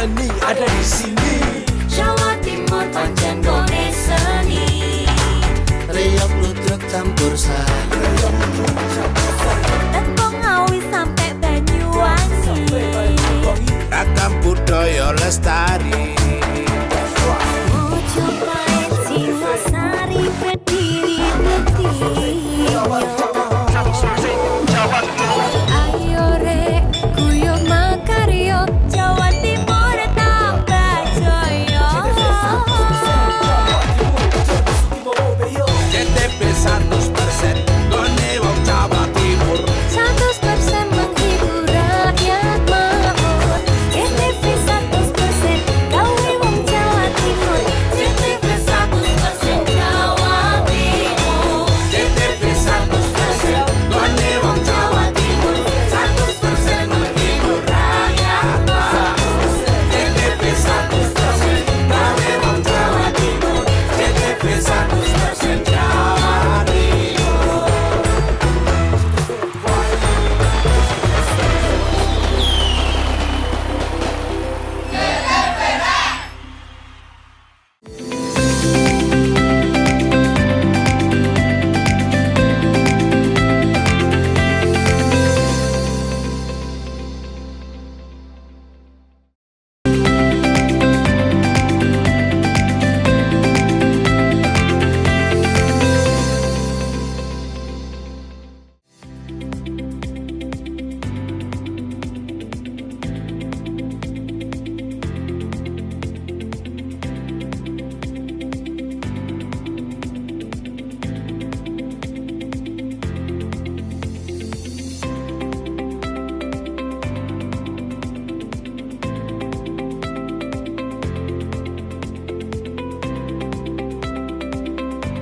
seni ada di sini. Jawa Timur pancen gone seni. Riok ludruk campur sari. Tembung Ngawi sampai Banyuwangi. Ragam budaya lestari. Mojopahit Singosari berdiri berdiri. Ayo rek guyub makaryo Jawa Timur tambah jaya. KTP 100% gone wong Jawa Timur. 100% menghibur rakyat makmur. KTP 100% gawe wong Jawa Timur. KTP 100% Jawa Timur. KTP 100% gone wong Jawa Timur. 100% menghibur rakyat makmur. KTP 100% gawe wong Jawa Timur. KTP 100% Jawa Timur.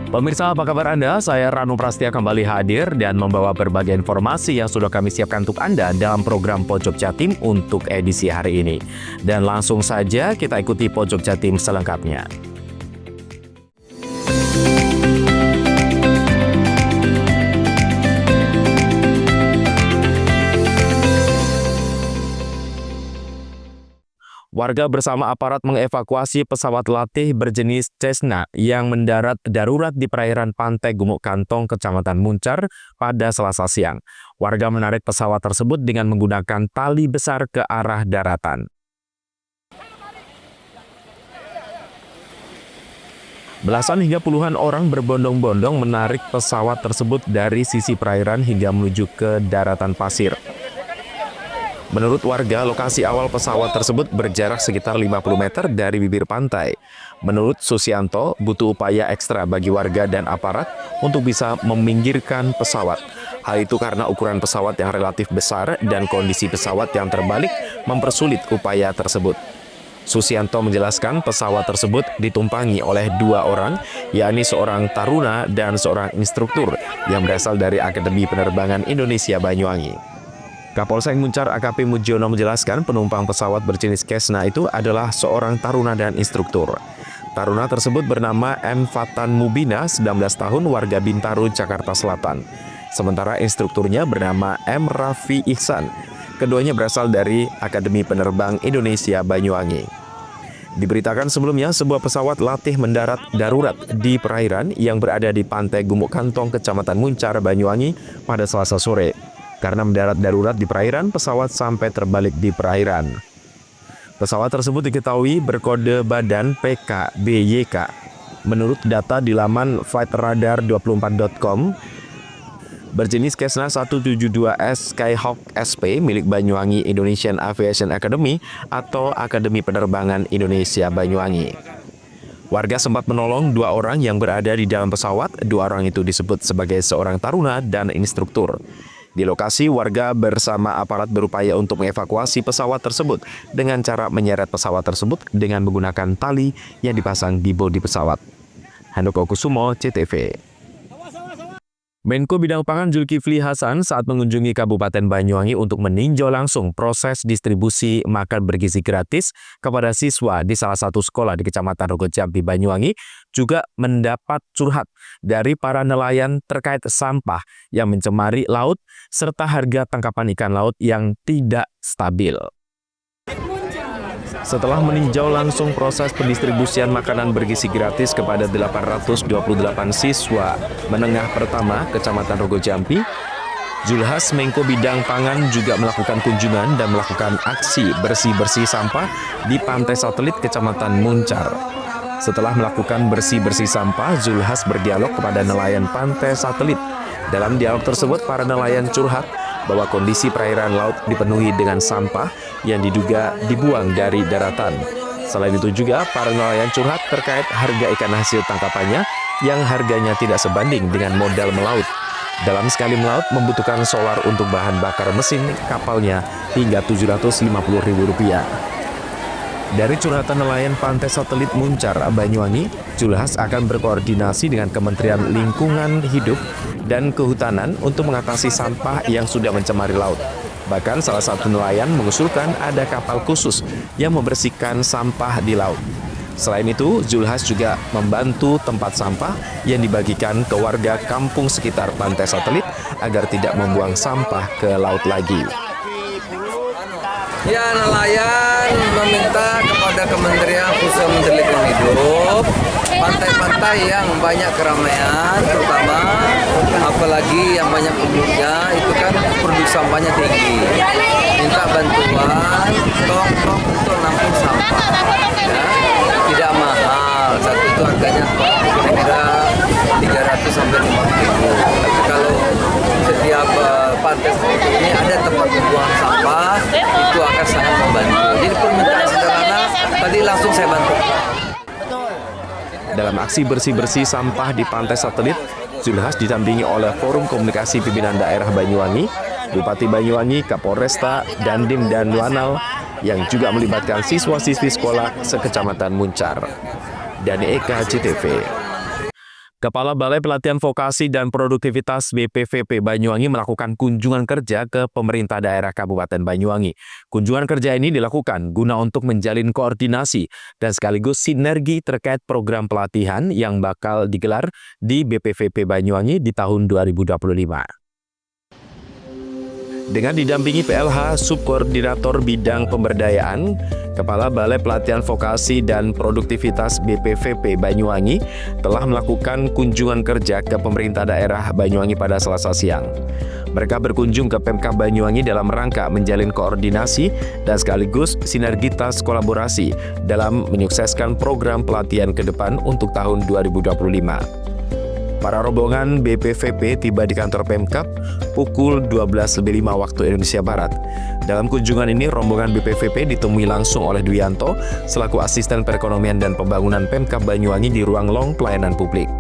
Pemirsa, apa kabar Anda? Saya Ranu Prastia kembali hadir dan membawa berbagai informasi yang sudah kami siapkan untuk Anda dalam program Pojok Jatim untuk edisi hari ini. Dan langsung saja kita ikuti Pojok Jatim selengkapnya. Warga bersama aparat mengevakuasi pesawat latih berjenis Cessna yang mendarat darurat di perairan Pantai Gumuk Kantong, Kecamatan Muncar pada Selasa siang. Warga menarik pesawat tersebut dengan menggunakan tali besar ke arah daratan. Belasan hingga puluhan orang berbondong-bondong menarik pesawat tersebut dari sisi perairan hingga menuju ke daratan pasir. Menurut warga, lokasi awal pesawat tersebut berjarak sekitar 50 meter dari bibir pantai. Menurut Susianto, butuh upaya ekstra bagi warga dan aparat untuk bisa meminggirkan pesawat. Hal itu karena ukuran pesawat yang relatif besar dan kondisi pesawat yang terbalik mempersulit upaya tersebut. Susianto menjelaskan pesawat tersebut ditumpangi oleh 2 orang, yakni seorang taruna dan seorang instruktur yang berasal dari Akademi Penerbangan Indonesia Banyuwangi. Kapolsek Muncar AKP Mujiono menjelaskan penumpang pesawat berjenis Cessna itu adalah seorang taruna dan instruktur. Taruna tersebut bernama M. Fatan Mubina, 19 tahun, warga Bintaro, Jakarta Selatan. Sementara instrukturnya bernama M. Raffi Ihsan. Keduanya berasal dari Akademi Penerbang Indonesia Banyuwangi. Diberitakan sebelumnya, sebuah pesawat latih mendarat darurat di perairan yang berada di Pantai Gumuk Kantong, Kecamatan Muncar, Banyuwangi pada Selasa sore. Karena mendarat darurat di perairan, pesawat sampai terbalik di perairan. Pesawat tersebut diketahui berkode badan PKBYK. Menurut data di laman flightradar24.com, berjenis Cessna 172S Skyhawk SP milik Banyuwangi Indonesian Aviation Academy atau Akademi Penerbangan Indonesia Banyuwangi. Warga sempat menolong 2 orang yang berada di dalam pesawat. 2 orang itu disebut sebagai seorang taruna dan instruktur. Di lokasi, warga bersama aparat berupaya untuk mengevakuasi pesawat tersebut dengan cara menyeret pesawat tersebut dengan menggunakan tali yang dipasang di bodi pesawat. Handoko Kusumo, CTV. Menko Bidang Pangan Zulkifli Hasan saat mengunjungi Kabupaten Banyuwangi untuk meninjau langsung proses distribusi makan bergizi gratis kepada siswa di salah satu sekolah di Kecamatan Rogojampi, Banyuwangi, juga mendapat curhat dari para nelayan terkait sampah yang mencemari laut serta harga tangkapan ikan laut yang tidak stabil. Setelah meninjau langsung proses pendistribusian makanan bergizi gratis kepada 828 siswa menengah pertama Kecamatan Rogo Jampi, Zulhas Menko Bidang Pangan juga melakukan kunjungan dan melakukan aksi bersih-bersih sampah di Pantai Satelit Kecamatan Muncar. Setelah melakukan bersih-bersih sampah, Zulhas berdialog kepada nelayan Pantai Satelit. Dalam dialog tersebut, para nelayan curhat bahwa kondisi perairan laut dipenuhi dengan sampah yang diduga dibuang dari daratan. Selain itu juga, para nelayan curhat terkait harga ikan hasil tangkapannya yang harganya tidak sebanding dengan modal melaut. Dalam sekali melaut membutuhkan solar untuk bahan bakar mesin kapalnya hingga Rp750.000. Dari curhatan nelayan Pantai Satelit Muncar, Banyuwangi, Zulhas akan berkoordinasi dengan Kementerian Lingkungan Hidup dan Kehutanan untuk mengatasi sampah yang sudah mencemari laut. Bahkan salah satu nelayan mengusulkan ada kapal khusus yang membersihkan sampah di laut. Selain itu, Zulhas juga membantu tempat sampah yang dibagikan ke warga kampung sekitar Pantai Satelit agar tidak membuang sampah ke laut lagi. Ya, nelayan meminta kepada Kementerian khususnya Menteri Lingkungan Hidup, pantai-pantai yang banyak keramaian, terutama apalagi yang banyak penduduknya, itu kan produksi sampahnya tinggi. Minta bantuan tong untuk nampung sampah. Ya, tidak mahal, satu itu harganya kira-kira 300 sampai 5.000. Tapi kalau setiap pantai seperti ini ada tempat pembuangan sampah, itu akan sangat membantu. Jadi permintaan sederhana, tadi langsung saya bantu. Dalam aksi bersih-bersih sampah di Pantai Satelit, Zulhas didampingi oleh Forum Komunikasi Pimpinan Daerah Banyuwangi, Bupati Banyuwangi, Kapolresta, Dandim dan Luanal, yang juga melibatkan siswa-siswi sekolah sekecamatan Muncar. Dani Eka, CTV. Kepala Balai Pelatihan Vokasi dan Produktivitas BPVP Banyuwangi melakukan kunjungan kerja ke pemerintah daerah Kabupaten Banyuwangi. Kunjungan kerja ini dilakukan guna untuk menjalin koordinasi dan sekaligus sinergi terkait program pelatihan yang bakal digelar di BPVP Banyuwangi di tahun 2025. Dengan didampingi PLH Subkoordinator Bidang Pemberdayaan, Kepala Balai Pelatihan Vokasi dan Produktivitas BPVP Banyuwangi telah melakukan kunjungan kerja ke pemerintah daerah Banyuwangi pada Selasa siang. Mereka berkunjung ke Pemkab Banyuwangi dalam rangka menjalin koordinasi dan sekaligus sinergitas kolaborasi dalam menyukseskan program pelatihan ke depan untuk tahun 2025. Para rombongan BPVP tiba di kantor Pemkab pukul 12.05 waktu Indonesia Barat. Dalam kunjungan ini, rombongan BPVP ditemui langsung oleh Duyanto selaku Asisten Perekonomian dan Pembangunan Pemkab Banyuwangi di ruang long pelayanan publik.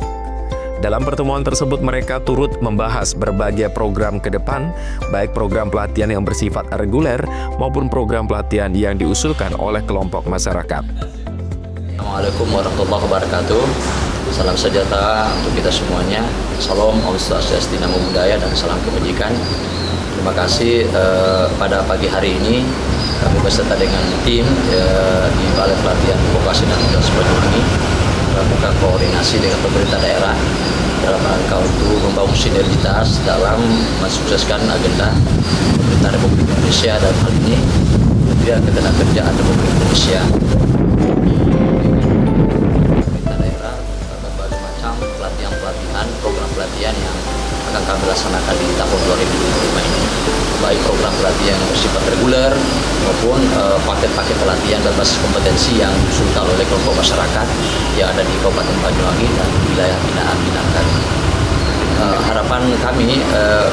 Dalam pertemuan tersebut, mereka turut membahas berbagai program ke depan, baik program pelatihan yang bersifat reguler maupun program pelatihan yang diusulkan oleh kelompok masyarakat. Assalamualaikum warahmatullahi wabarakatuh. Salam sejahtera untuk kita semuanya. Salam Om Swastiastu, Namo Buddhaya, dan salam kebajikan. Terima kasih pada pagi hari ini kami beserta dengan tim di Balai Pelatihan Vokasi dan Produktivitas Banyuwangi melakukan koordinasi dengan pemerintah daerah dalam rangka untuk membangun sinergitas dalam mensukseskan agenda pemerintah Republik Indonesia dan hal ini Kementerian Ketenagakerjaan Republik Indonesia. Program pelatihan yang akan kami laksanakan di tahun 2025 ini, baik program pelatihan yang bersifat reguler maupun paket-paket pelatihan berbasis kompetensi yang diusulkan oleh kelompok masyarakat yang ada di Kabupaten Banyuwangi dan wilayah binaan kami. Harapan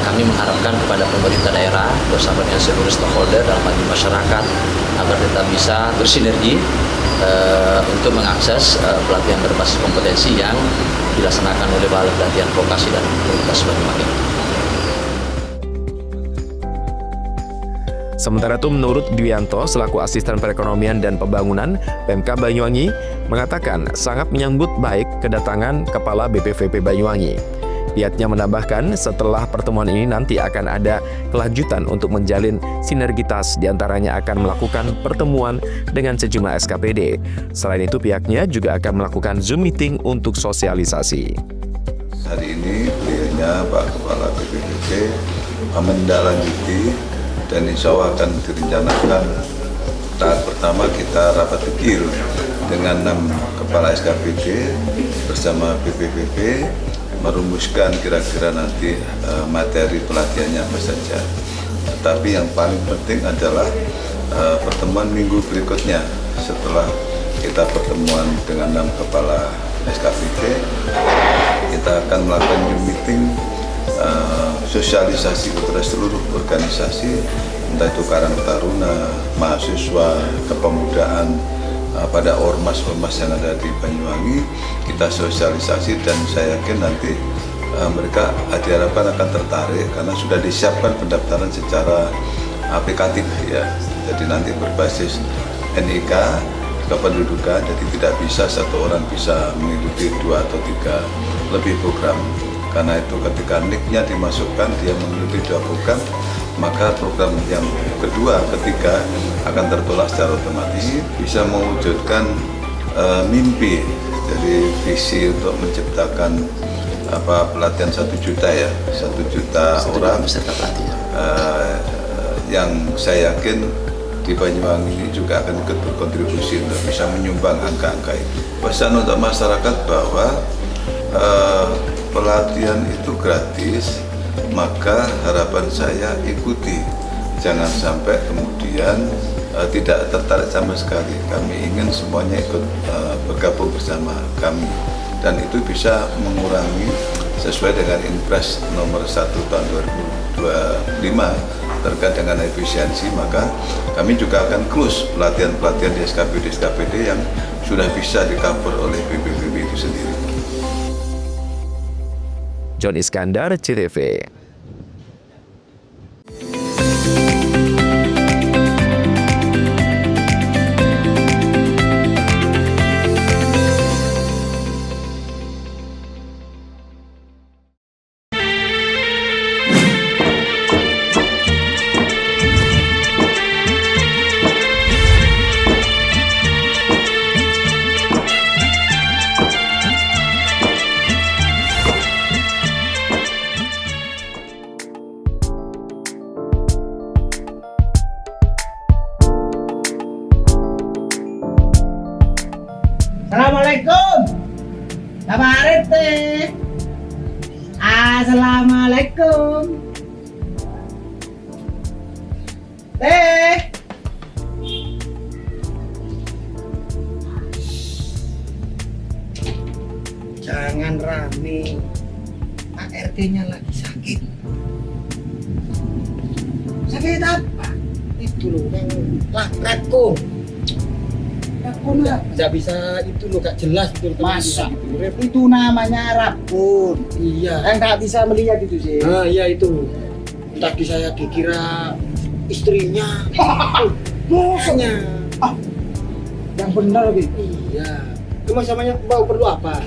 kami mengharapkan kepada pemerintah daerah bersama dengan seluruh stakeholder dalam hal ini masyarakat agar tetap bisa bersinergi untuk mengakses pelatihan berbasis kompetensi yang dilaksanakan oleh Balai Pelatihan Vokasi dan Produktivitas Banyuwangi. Sementara itu, menurut Duyanto selaku Asisten Perekonomian dan Pembangunan Pemkab Banyuwangi mengatakan sangat menyambut baik kedatangan Kepala BPVP Banyuwangi. Pihaknya menambahkan setelah pertemuan ini nanti akan ada kelanjutan untuk menjalin sinergitas, diantaranya akan melakukan pertemuan dengan sejumlah SKPD. Selain itu pihaknya juga akan melakukan Zoom meeting untuk sosialisasi. Hari ini beliaunya Pak Kepala BPVP menindaklanjuti dan insya Allah akan direncanakan Tahap pertama kita rapat dekil dengan 6 kepala SKPD bersama BPPB merumuskan kira-kira nanti materi pelatihannya apa saja. Tetapi yang paling penting adalah pertemuan minggu berikutnya setelah kita pertemuan dengan 6 kepala SKPD, kita akan melakukan meeting sosialisasi kepada seluruh organisasi, entah itu Karang Taruna, mahasiswa, kepemudaan, pada ormas-ormas yang ada di Banyuwangi. Kita sosialisasi dan saya yakin nanti mereka diharapkan akan tertarik karena sudah disiapkan pendaftaran secara aplikatif ya. Jadi nanti berbasis NIK kependudukan, jadi tidak bisa satu orang bisa mengikuti 2 atau 3 lebih program. Karena itu ketika NIK-nya dimasukkan, dia mengikuti 2 program, maka program yang kedua, ketiga akan tertolak secara otomatis, bisa mewujudkan mimpi, jadi visi untuk menciptakan pelatihan 1 juta ya, 1 juta orang peserta pelatihan. Yang saya yakin di Banyuwangi ini juga akan ikut berkontribusi untuk bisa menyumbang angka-angka itu. Pesan untuk masyarakat bahwa pelatihan itu gratis, maka harapan saya ikuti, jangan sampai kemudian tidak tertarik sama sekali. Kami ingin semuanya ikut bergabung bersama kami, dan itu bisa mengurangi sesuai dengan Impres nomor 1 tahun 2025 terkait dengan efisiensi. Maka kami juga akan close pelatihan-pelatihan di SKPD yang sudah bisa di-cover oleh BPPB itu sendiri. John Iskandar, CTV. Assalamualaikum. Kabar teh. Assalamualaikum. Teh. Jangan rame. Pak RT-nya lagi sakit. Sakit apa? Itu loh yang lakratku. Nggak bisa itu loh, gak jelas itu. Masa? Itu namanya rabun. Iya. Yang nggak bisa melihat itu sih. Ah iya itu. Tadi saya dikira istrinya. Makanya. Yang benar gitu. Iya. Cuma samanya mau perlu apa?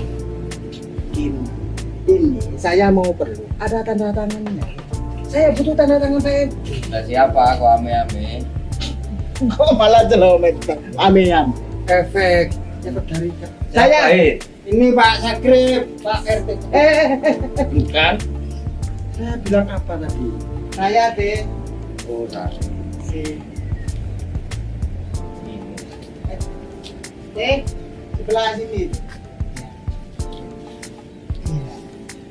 Ini saya mau perlu. Ada tanda tangannya. Saya butuh tanda tangan saya. Nah, siapa kok ame-ame? Kok malah jelomet ame-ame? Efek dari saya. Ini Pak Sakrip, Pak RT. Bukan. Saya bilang apa tadi? Saya deh. Oh, sebelah sini.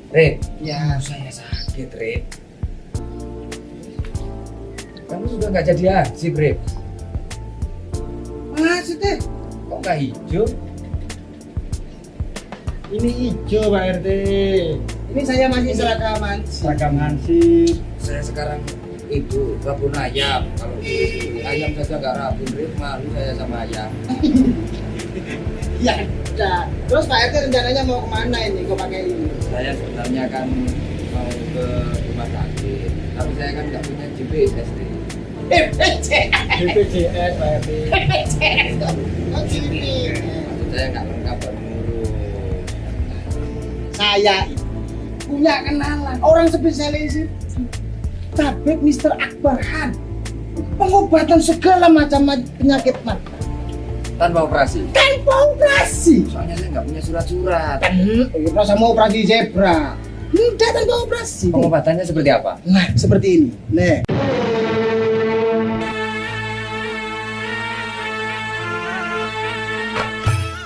Rip, Ya, saya sakit, Rip. Kamu sudah nggak jadi haji, Rip. maksudnya Kok nggak hijau? ini hijau Pak RT. Ini saya masih seragam hansip. Saya sekarang itu rabun ayam. Kalau dibeli ayam saja nggak rabun, Rip. Malu saya sama ayam. Ya udah. Terus Pak RT rencananya mau kemana ini? Kok pakai ini? Saya sebenarnya kan mau ke rumah sakit, tapi saya kan nggak punya GPS, Rip. BPJS Pak RT. Oh gini. Maksud saya nggak lengkap baru ngurus. Saya ini punya kenalan orang spesialis itu. Tabib Mr. Akbar Han. Pengobatan segala macam penyakit mata. Tanpa operasi. Tanpa operasi. Soalnya saya nggak punya surat-surat. Kita sama operasi zebra. Mudah tanpa operasi. Pengobatannya seperti apa? Nah, seperti ini. Nih.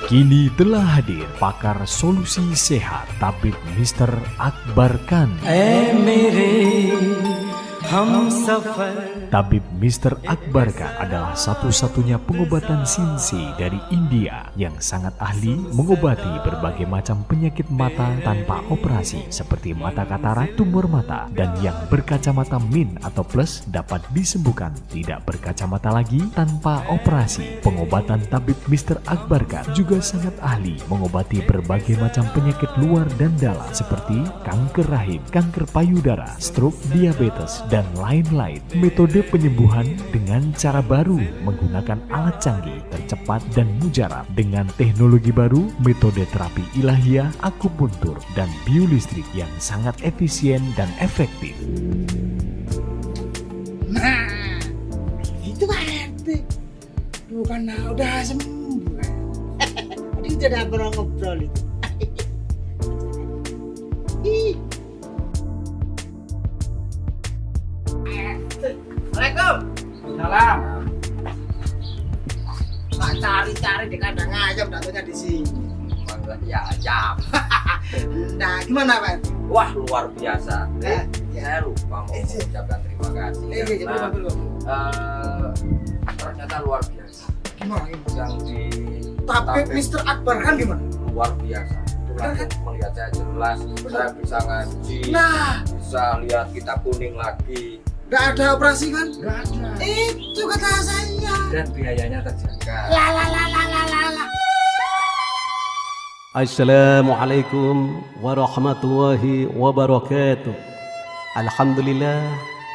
Kini telah hadir pakar solusi sehat Tabib Mr. Akbar Khan. Tabib Mr. Akbar Khan adalah satu-satunya pengobatan Sinsi dari India yang sangat ahli mengobati berbagai macam penyakit mata tanpa operasi seperti mata katarak, tumor mata, dan yang berkacamata min atau plus dapat disembuhkan tidak berkacamata lagi tanpa operasi. Pengobatan Tabib Mr. Akbar Khan juga sangat ahli mengobati berbagai macam penyakit luar dan dalam seperti kanker rahim, kanker payudara, stroke, diabetes, dan lain-lain. Metode penyembuhan dengan cara baru menggunakan alat canggih, tercepat dan mujarab dengan teknologi baru, metode terapi ilahiyah, akupuntur, dan biolistrik yang sangat efisien dan efektif. Nah, itu kan bukan udah sembuh. Ini tidak pernah ngobrol itu. Ih. Assalamualaikum. Salam. Tak cari-cari di kandang ayam, datangnya di sini. Ya ayam. Nah, gimana Pak? Wah luar biasa. Ya. Saya lupa mau mengucapkan terima kasih. Ternyata luar biasa. Gimana? Yang di Tabib Mr. Akbar Khan gimana? luar biasa. Langsung melihat saya jelas, saya bisa ngaji, Nah, bisa lihat kitab kuning lagi, nggak ada operasi kan? Nggak ada. Itu kata saya. dan biayanya terjaga. La. Assalamualaikum warahmatullahi wabarakatuh. Alhamdulillah,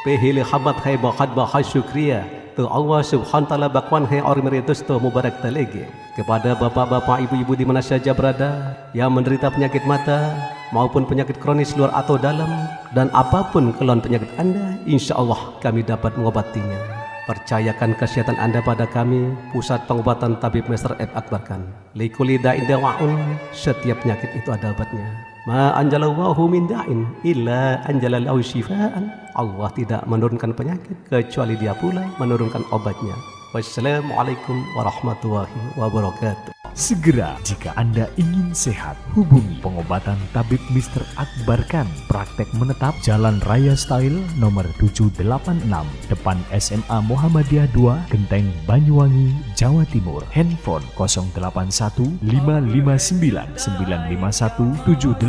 pehili khabat hai bahat bahas syukriya. Tu Allah subhanahu wa ta'ala bakwan hai ormeritus tu mubarak talege. Kepada bapak-bapak, ibu-ibu di mana saja berada yang menderita penyakit mata maupun penyakit kronis luar atau dalam, dan apapun keluhan penyakit Anda, insya Allah kami dapat mengobatinya. Percayakan kesehatan Anda pada kami, Pusat Pengobatan Tabib Mr. Akbar Khan. Likuli da'in dawa'un, setiap penyakit itu ada obatnya. Ma anjalallahu min da'in illa anjalalahu syifaan. Allah tidak menurunkan penyakit kecuali Dia pula menurunkan obatnya. Wassalamualaikum warahmatullahi wabarakatuh. Segera jika Anda ingin sehat, hubungi pengobatan Tabib Mr. Akbar Khan. Praktek menetap Jalan Raya Style nomor 786, depan SMA Muhammadiyah 2, Genteng, Banyuwangi, Jawa Timur. Handphone 081 559 951 786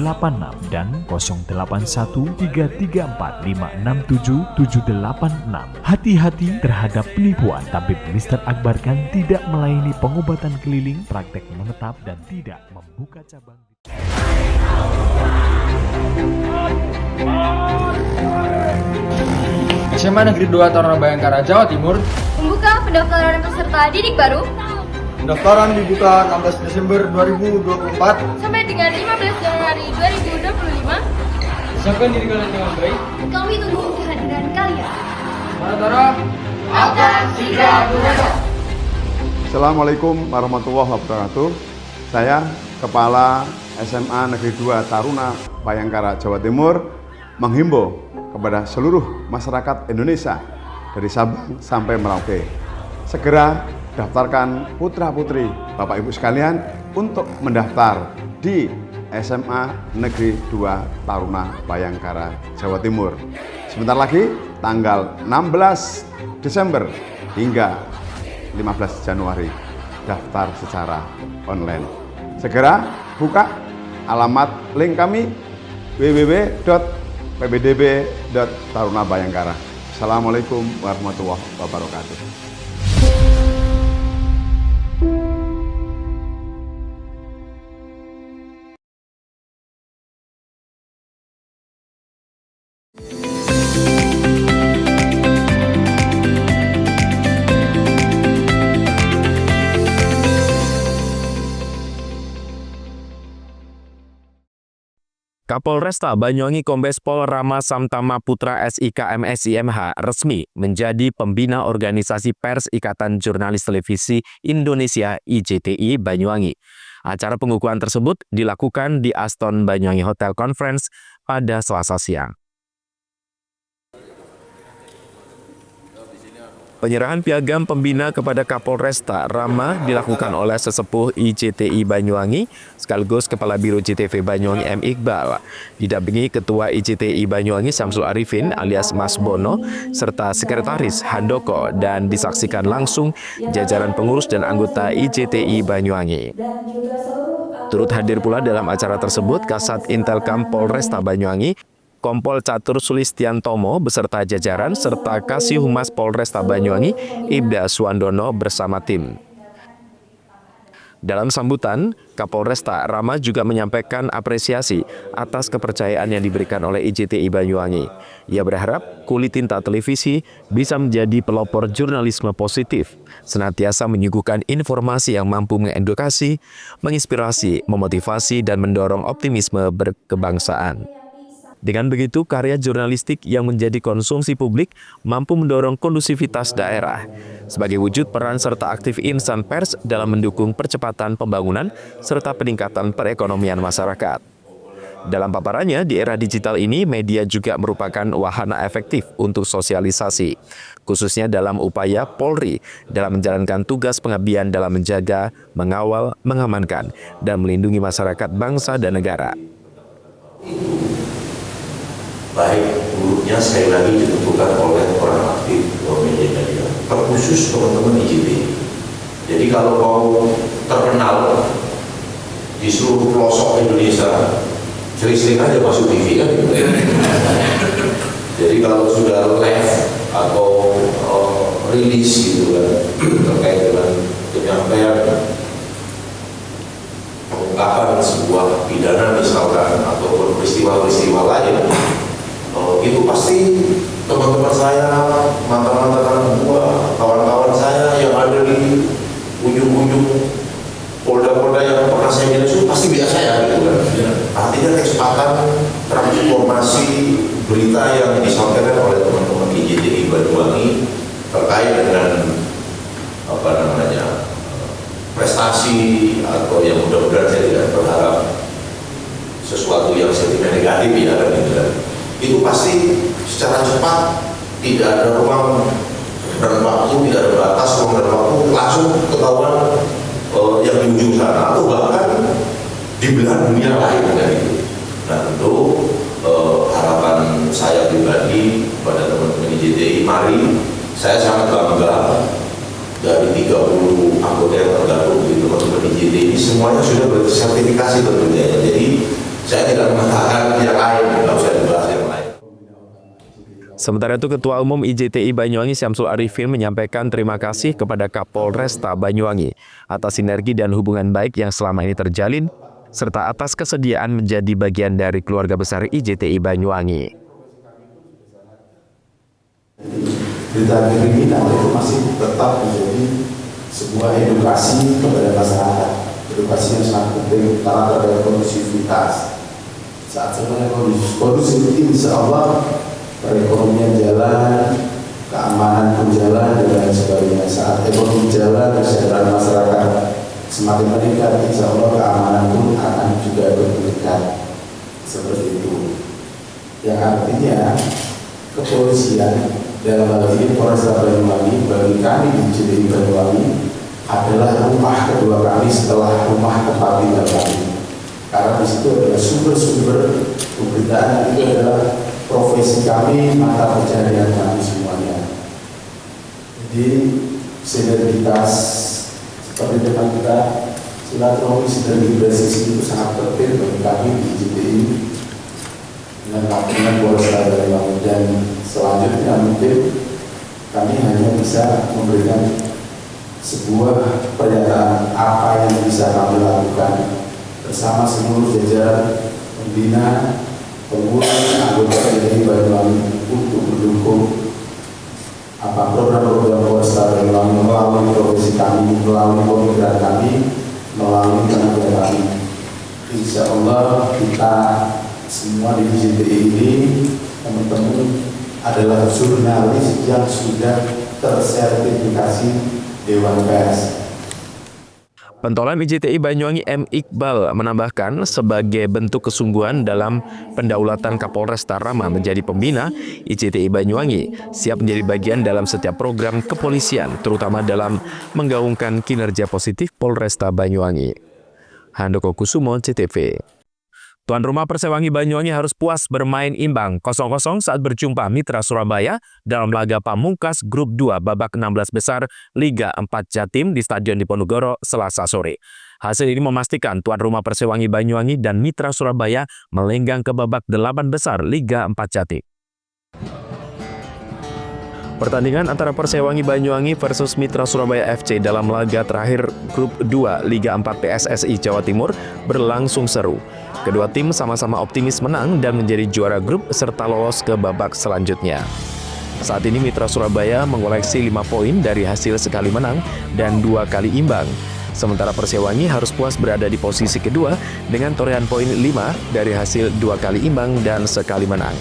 dan 081 334 567 786. Hati-hati terhadap penipuan. Tabib Mr. Akbar Khan tidak melayani pengobatan keliling, praktek menetap, dan tidak membuka cabang. SMA Negeri 2 Taruna Bayangkara, Jawa Timur. Membuka pendaftaran peserta didik baru. Pendaftaran dibuka 16 Desember 2024 sampai dengan 15 Januari 2025. Siapkan diri kalian dengan baik. Kami tunggu kehadiran kalian. Mana Tara? Akan segera berada. Assalamualaikum warahmatullahi wabarakatuh. Saya Kepala SMA Negeri 2 Taruna Bayangkara, Jawa Timur, menghimbau kepada seluruh masyarakat Indonesia dari Sabang sampai Merauke, segera daftarkan putra-putri Bapak Ibu sekalian untuk mendaftar di SMA Negeri 2 Taruna Bayangkara, Jawa Timur. Sebentar lagi tanggal 16 Desember hingga 15 Januari, daftar secara online. Segera buka alamat link kami www.pbdb.tarunabayangkara. Assalamualaikum warahmatullahi wabarakatuh. Kapolresta Banyuwangi Kombes Pol Rama Samtama Putra SIK MSIMH resmi menjadi pembina organisasi pers Ikatan Jurnalis Televisi Indonesia IJTI Banyuwangi. Acara pengukuhan tersebut dilakukan di Aston Banyuwangi Hotel Conference pada Selasa siang. Penyerahan piagam pembina kepada Kapolresta Rama dilakukan oleh sesepuh IJTI Banyuwangi sekaligus Kepala Biro JTV Banyuwangi M. Iqbal, didampingi Ketua IJTI Banyuwangi Syamsul Arifin alias Mas Bono, serta Sekretaris Handoko, dan disaksikan langsung jajaran pengurus dan anggota IJTI Banyuwangi. Turut hadir pula dalam acara tersebut Kasat Intelkam Polresta Banyuwangi, Kompol Catur Sulistiantomo beserta jajaran serta Kasih Humas Polresta Banyuwangi Ibda Suwandono bersama tim. Dalam sambutan, Kapolresta Rama juga menyampaikan apresiasi atas kepercayaan yang diberikan oleh IJTI Banyuwangi. Ia berharap Kulit Tinta Televisi bisa menjadi pelopor jurnalisme positif, senantiasa menyuguhkan informasi yang mampu mengedukasi, menginspirasi, memotivasi, dan mendorong optimisme berkebangsaan. Dengan begitu, karya jurnalistik yang menjadi konsumsi publik mampu mendorong kondusivitas daerah sebagai wujud peran serta aktif insan pers dalam mendukung percepatan pembangunan serta peningkatan perekonomian masyarakat. Dalam paparannya, di era digital ini, media juga merupakan wahana efektif untuk sosialisasi, khususnya dalam upaya Polri dalam menjalankan tugas pengabdian dalam menjaga, mengawal, mengamankan, dan melindungi masyarakat bangsa dan negara. Baik buruknya sekali lagi ditentukan oleh orang aktif media, terkhusus teman-teman IJTI. Jadi kalau mau terkenal di seluruh pelosok Indonesia, sering-sering aja masuk TV kan gitu. Jadi kalau sudah live atau rilis gitu kan terkait dengan penyampaian pengungkapan sebuah pidana misalkan ataupun peristiwa-peristiwa lain, itu pasti teman-teman saya, mantan-mantan anak buah, kawan-kawan saya yang ada di ujung-ujung polda-polda yang pernah saya itu pasti biasa ya gitu kan. Artinya kecepatan transformasi berita yang disampaikan oleh teman-teman IJTI Banyuwangi terkait dengan prestasi atau yang mudah-mudahan saya tidak berharap sesuatu yang sentimen negatif ya kan gitu kan. Itu pasti secara cepat, tidak ada ruang dan waktu, tidak ada batas ruang dan waktu, langsung ketahuan yang di ujung sana atau bahkan di belahan dunia lain kan itu. Nah tentu harapan saya pribadi pada teman-teman IJTI, mari saya sangat bangga dari 30 anggota yang tergabung di teman-teman IJTI ini semuanya sudah bersertifikasi tentunya. Jadi saya tidak mengatakan yang lain, tidak usah dibahas yang lain. Sementara itu, Ketua Umum IJTI Banyuwangi Syamsul Arifin menyampaikan terima kasih kepada Kapolresta Banyuwangi atas sinergi dan hubungan baik yang selama ini terjalin, serta atas kesediaan menjadi bagian dari keluarga besar IJTI Banyuwangi. Berita kriminal itu masih tetap menjadi sebuah edukasi kepada masyarakat, edukasi yang sangat penting karena terhadap kondusivitas. Saat semuanya kondusif, insya Allah perekonomian jalan, keamanan pun jalan, dan lain sebagainya. Saat ekonomi jalan, kesejahteraan masyarakat semakin meningkat, insya Allah keamanan pun akan juga meningkat. Seperti itu. Yang artinya kepolisian dalam hal ini Polresta Banyuwangi bagi kami di IJTI Banyuwangi adalah rumah kedua kami setelah rumah tempat tinggal kami. Karena di situ adalah sumber-sumber pemberitaan, itu adalah profesi kami, mata pencaharian kami semuanya. Jadi sinergitas seperti dengan kita silaturahmi sinergitas itu sangat penting bagi kami di IJTI dengan Polresta Banyuwangi, dan selanjutnya mungkin kami hanya bisa memberikan sebuah pernyataan apa yang bisa kami lakukan bersama seluruh jajaran pembina, pengurus, anggota IJTI Banyuwangi untuk mendukung program-program Polresta Banyuwangi melalui profesi kami, melalui pemikiran kami, melalui tenaga kami. Insya Allah kita semua di IJTI ini, teman-teman, adalah jurnalis yang sudah tersertifikasi Dewan Pers. Pentolan IJTI Banyuwangi M. Iqbal menambahkan sebagai bentuk kesungguhan dalam pendaulatan Kapolresta Rama menjadi pembina, IJTI Banyuwangi siap menjadi bagian dalam setiap program kepolisian, terutama dalam menggaungkan kinerja positif Polresta Banyuwangi. Handoko Kusumo, CTV. Tuan rumah Persewangi Banyuwangi harus puas bermain imbang 0-0 saat berjumpa Mitra Surabaya dalam laga pamungkas Grup 2 babak 16 besar Liga 4 Jatim di Stadion Diponegoro Selasa sore. Hasil ini memastikan tuan rumah Persewangi Banyuwangi dan Mitra Surabaya melenggang ke babak 8 besar Liga 4 Jatim. Pertandingan antara Persewangi Banyuwangi versus Mitra Surabaya FC dalam laga terakhir Grup 2 Liga 4 PSSI Jawa Timur berlangsung seru. Kedua tim sama-sama optimis menang dan menjadi juara grup serta lolos ke babak selanjutnya. Saat ini Mitra Surabaya mengoleksi 5 poin dari hasil sekali menang dan 2 kali imbang. Sementara Persewangi harus puas berada di posisi kedua dengan torehan poin 5 dari hasil 2 kali imbang dan sekali menang.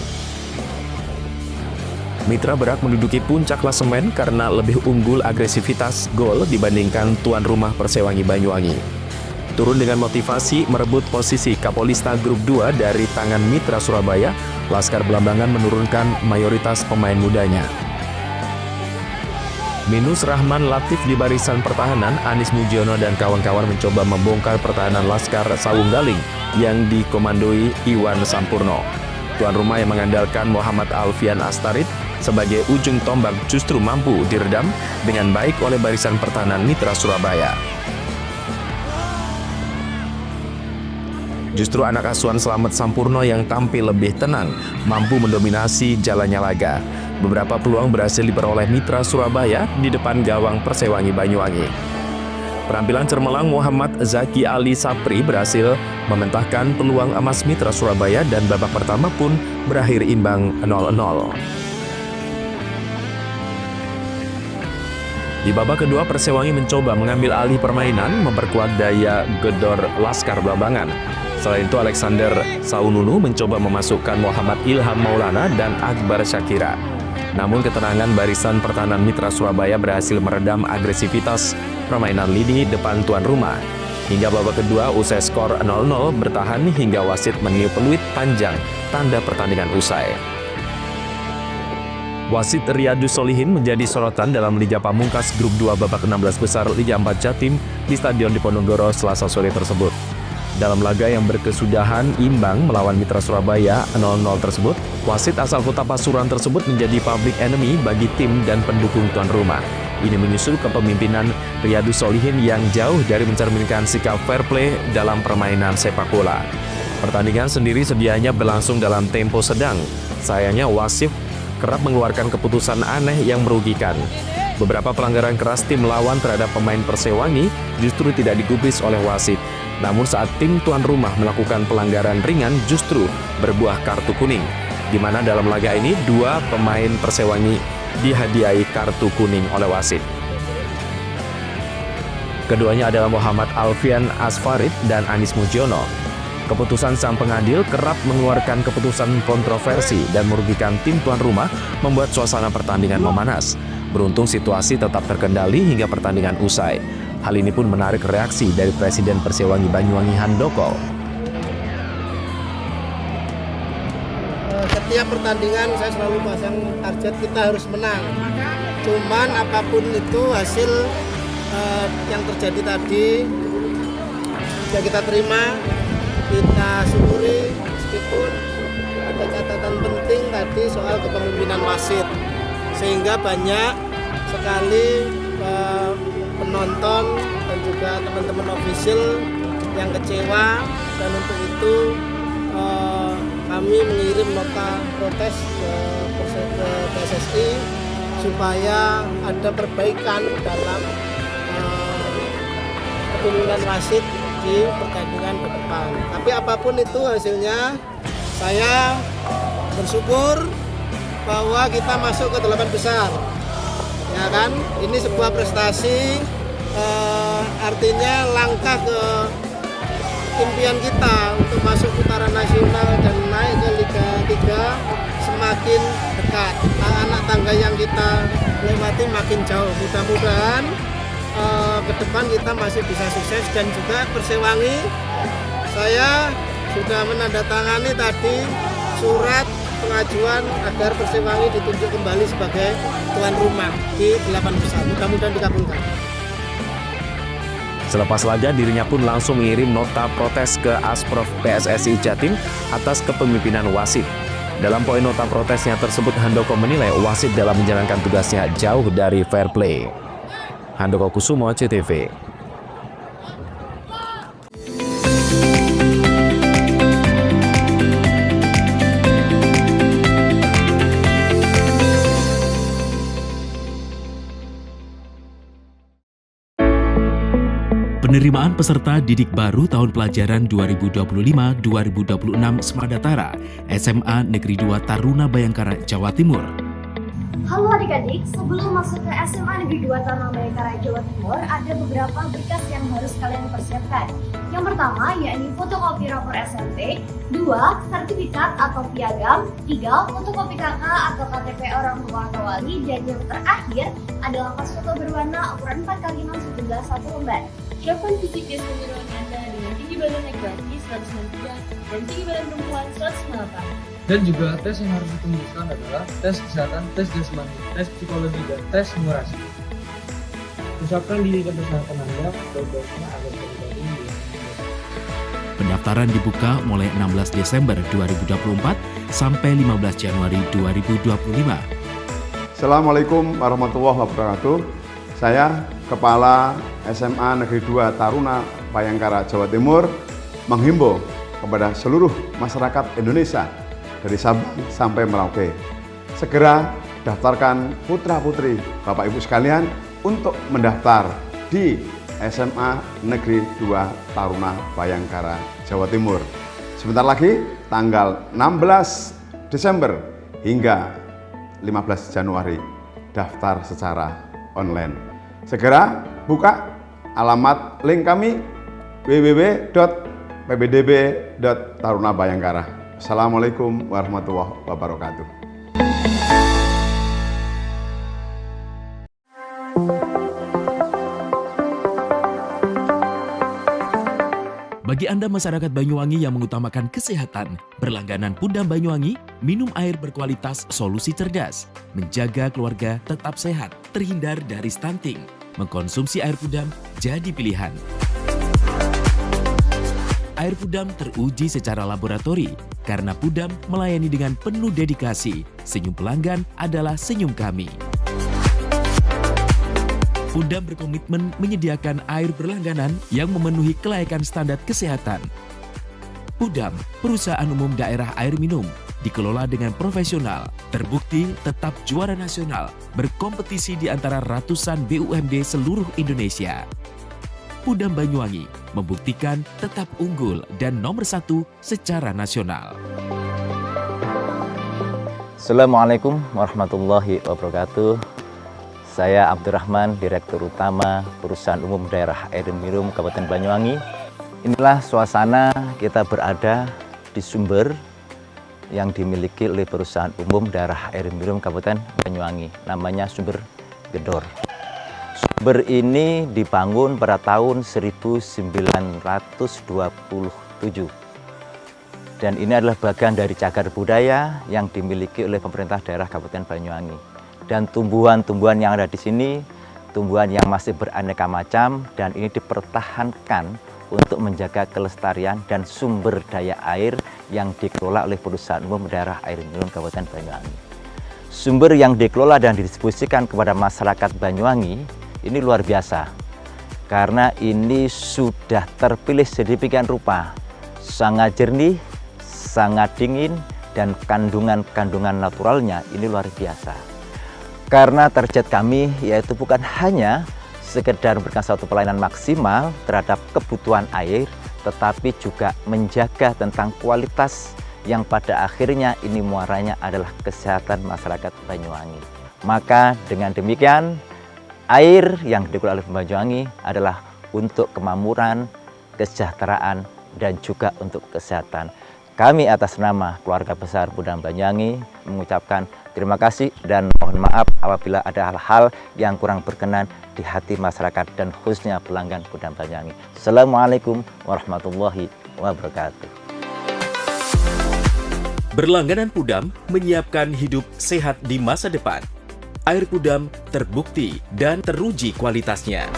Mitra berhak menduduki puncak klasemen karena lebih unggul agresivitas gol dibandingkan tuan rumah Persewangi Banyuwangi. Turun dengan motivasi merebut posisi Kapolista Grup 2 dari tangan Mitra Surabaya, Laskar Belambangan menurunkan mayoritas pemain mudanya. Minus Rahman Latif di barisan pertahanan, Anis Mujiono dan kawan-kawan mencoba membongkar pertahanan Laskar Sawung Galing yang dikomandoi Iwan Sampurno. Tuan rumah yang mengandalkan Muhammad Alfian Astarit sebagai ujung tombak justru mampu diredam dengan baik oleh barisan pertahanan Mitra Surabaya. Justru anak asuhan Slamet Sampurno yang tampil lebih tenang, mampu mendominasi jalannya laga. Beberapa peluang berhasil diperoleh Mitra Surabaya di depan gawang Persewangi Banyuwangi. Penampilan cermelang Muhammad Zaki Ali Sapri berhasil mementahkan peluang emas Mitra Surabaya dan babak pertama pun berakhir imbang 0-0. Di babak kedua, Persewangi mencoba mengambil alih permainan, memperkuat daya gedor Laskar Belambangan. Selain itu, Alexander Saununu mencoba memasukkan Muhammad Ilham Maulana dan Akbar Syakira. Namun ketenangan barisan pertahanan Mitra Surabaya berhasil meredam agresivitas permainan lini depan tuan rumah. Hingga babak kedua, usai skor 0-0 bertahan hingga wasit meniup peluit panjang tanda pertandingan usai. Wasit Riyadus Solihin menjadi sorotan dalam Liga Pamungkas Grup 2 babak 16 besar Liga 4 Jatim di Stadion Diponegoro Selasa sore tersebut. Dalam laga yang berkesudahan imbang melawan Mitra Surabaya 0-0 tersebut, wasit asal kota Pasuruan tersebut menjadi public enemy bagi tim dan pendukung tuan rumah. Ini menyusul kepemimpinan Riyadus Solihin yang jauh dari mencerminkan sikap fair play dalam permainan sepak bola. Pertandingan sendiri sedianya berlangsung dalam tempo sedang. Sayangnya wasit kerap mengeluarkan keputusan aneh yang merugikan. Beberapa pelanggaran keras tim lawan terhadap pemain Persewangi justru tidak digubris oleh wasit. Namun saat tim tuan rumah melakukan pelanggaran ringan justru berbuah kartu kuning, di mana dalam laga ini 2 pemain Persewangi dihadiahi kartu kuning oleh wasit. Keduanya adalah Muhammad Alfian Asfarid dan Anis Mujiono. Keputusan sang pengadil kerap mengeluarkan keputusan kontroversi dan merugikan tim tuan rumah, membuat suasana pertandingan memanas. Beruntung situasi tetap terkendali hingga pertandingan usai. Hal ini pun menarik reaksi dari Presiden Persewangi Banyuwangi Handoko. Setiap pertandingan saya selalu pasang target kita harus menang. Cuman apapun itu hasil yang terjadi tadi ya kita terima, kita syukuri meskipun ada catatan penting tadi soal kepemimpinan wasit. Sehingga banyak sekali penonton dan juga teman-teman official yang kecewa, dan untuk itu kami mengirim nota protes ke PSSI supaya ada perbaikan dalam kepemimpinan wasit di pertandingan ke depan. Tapi apapun itu hasilnya, saya bersyukur bahwa kita masuk ke 8 besar. Ya kan, ini sebuah prestasi, artinya langkah ke impian kita untuk masuk putaran nasional dan naik ke Liga 3 semakin dekat. Anak tangga yang kita lewati makin jauh. Mudah-mudahan ke depan kita masih bisa sukses. Dan juga Persewangi, saya sudah menandatangani tadi surat pengajuan agar Persewangi ditunjuk kembali sebagai tuan rumah di 8 besar. Mudah-mudahan dikabulkan. Selepas laga, dirinya pun langsung mengirim nota protes ke Asprof PSSI Jatim atas kepemimpinan wasit. Dalam poin nota protesnya tersebut, Handoko menilai wasit dalam menjalankan tugasnya jauh dari fair play. Handoko Kusumo, CTV. Penerimaan peserta didik baru tahun pelajaran 2025-2026 Semadatara SMA Negeri 2 Taruna Bayangkara, Jawa Timur. Halo adik-adik, sebelum masuk ke SMA Negeri 2 Taruna Bayangkara, Jawa Timur, ada beberapa berkas yang harus kalian persiapkan. Yang pertama, yakni fotokopi rapor SMP, 2. Sertifikat atau piagam, 3. Fotokopi KK atau KTP orang tua atau wali, dan yang terakhir adalah pas foto berwarna ukuran 4x6 sejumlah 1 lembar. Siapkan fisik dan kejuruan Anda dengan tinggi badan laki-laki 193 dan tinggi badan perempuan 198. Dan juga tes yang harus ditembuskan adalah tes kesehatan, tes jasmani, tes psikologi, dan tes numerasi. Usahakan diri dan kesehatan Anda baik-baiknya agar terjadi. Pendaftaran dibuka mulai 16 Desember 2024 sampai 15 Januari 2025. Assalamualaikum warahmatullahi wabarakatuh. Saya Kepala SMA Negeri 2 Taruna Bayangkara, Jawa Timur menghimbau kepada seluruh masyarakat Indonesia dari Sabang sampai Merauke, segera daftarkan putra-putri Bapak Ibu sekalian untuk mendaftar di SMA Negeri 2 Taruna Bayangkara, Jawa Timur. Sebentar lagi tanggal 16 Desember hingga 15 Januari daftar secara online. Segera buka alamat link kami www.pbdb.tarunabayangkara. Assalamualaikum warahmatullahi wabarakatuh. Bagi Anda masyarakat Banyuwangi yang mengutamakan kesehatan, berlangganan Pudam Banyuwangi, minum air berkualitas solusi cerdas, menjaga keluarga tetap sehat, terhindar dari stunting. Mengkonsumsi air Pudam jadi pilihan. Air Pudam teruji secara laboratori karena Pudam melayani dengan penuh dedikasi. Senyum pelanggan adalah senyum kami. Pudam berkomitmen menyediakan air berlangganan yang memenuhi kelayakan standar kesehatan. Pudam, perusahaan umum daerah air minum, dikelola dengan profesional, terbukti tetap juara nasional, berkompetisi di antara ratusan BUMD seluruh Indonesia. Pudam Banyuwangi membuktikan tetap unggul dan nomor 1 secara nasional. Assalamualaikum warahmatullahi wabarakatuh. Saya Abdurrahman, Direktur Utama Perusahaan Umum Daerah Air Minum Kabupaten Banyuwangi. Inilah suasana kita berada di sumber yang dimiliki oleh Perusahaan Umum Daerah Air Minum Kabupaten Banyuwangi. Namanya Sumber Gedor. Sumber ini dibangun pada tahun 1927. Dan ini adalah bagian dari cagar budaya yang dimiliki oleh pemerintah daerah Kabupaten Banyuwangi. Dan tumbuhan-tumbuhan yang ada di sini, tumbuhan yang masih beraneka macam, dan ini dipertahankan untuk menjaga kelestarian dan sumber daya air yang dikelola oleh Perusahaan Umum Daerah Air Minum Kabupaten Banyuwangi. Sumber yang dikelola dan didistribusikan kepada masyarakat Banyuwangi ini luar biasa, karena ini sudah terpilih sedemikian rupa, sangat jernih, sangat dingin, dan kandungan-kandungan naturalnya ini luar biasa. Karena target kami yaitu bukan hanya sekedar memberikan suatu pelayanan maksimal terhadap kebutuhan air, tetapi juga menjaga tentang kualitas yang pada akhirnya ini muaranya adalah kesehatan masyarakat Banyuwangi. Maka dengan demikian, air yang dikelola oleh Banyuwangi adalah untuk kemakmuran, kesejahteraan, dan juga untuk kesehatan. Kami atas nama keluarga besar Pudam Banyuwangi mengucapkan terima kasih dan mohon maaf apabila ada hal-hal yang kurang berkenan di hati masyarakat dan khususnya pelanggan Pudam Banyuwangi. Assalamualaikum warahmatullahi wabarakatuh. Berlangganan Pudam menyiapkan hidup sehat di masa depan. Air Pudam terbukti dan teruji kualitasnya.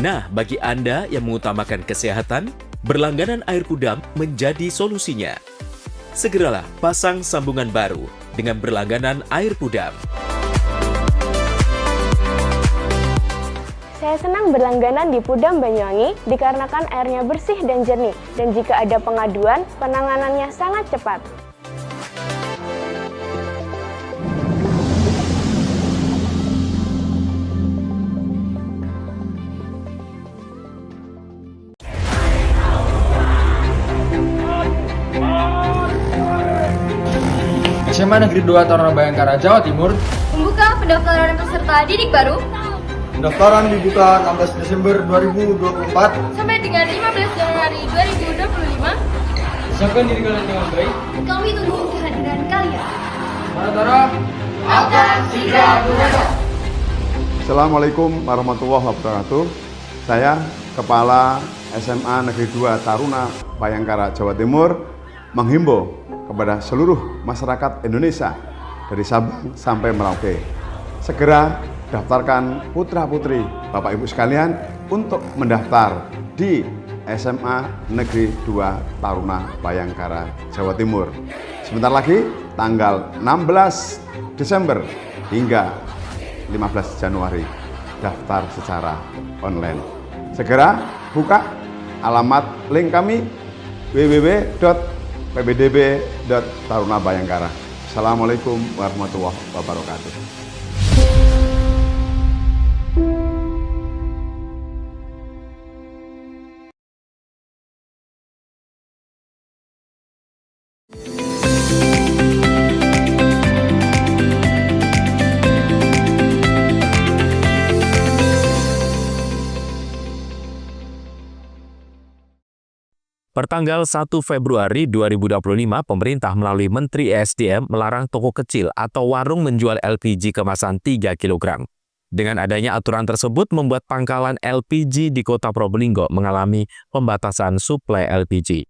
Nah, bagi Anda yang mengutamakan kesehatan, berlangganan air Pudam menjadi solusinya. Segeralah pasang sambungan baru dengan berlangganan air Pudam. Saya senang berlangganan di Pudam Banyuwangi dikarenakan airnya bersih dan jernih, dan jika ada pengaduan, penanganannya sangat cepat. SMA Negeri 2 Taruna Bayangkara, Jawa Timur. Membuka pendaftaran peserta didik baru Pendaftaran dibuka 16 Desember 2024 sampai dengan 15 Januari 2025. Siapkan diri kalian dengan baik. Kami tunggu kehadiran kalian. Tara akan segera berangkat. Assalamualaikum warahmatullahi wabarakatuh. Saya Kepala SMA Negeri 2 Taruna Bayangkara, Jawa Timur menghimbau kepada seluruh masyarakat Indonesia dari Sabang sampai Merauke, segera daftarkan putra-putri Bapak Ibu sekalian untuk mendaftar di SMA Negeri 2 Taruna Bayangkara, Jawa Timur. Sebentar lagi tanggal 16 Desember hingga 15 Januari daftar secara online. Segera buka alamat link kami www.pbdb.tarunabayangkara. Assalamualaikum warahmatullahi wabarakatuh. Pertanggal 1 Februari 2025, pemerintah melalui Menteri ESDM melarang toko kecil atau warung menjual LPG kemasan 3 kg. Dengan adanya aturan tersebut membuat pangkalan LPG di Kota Probolinggo mengalami pembatasan suplai LPG.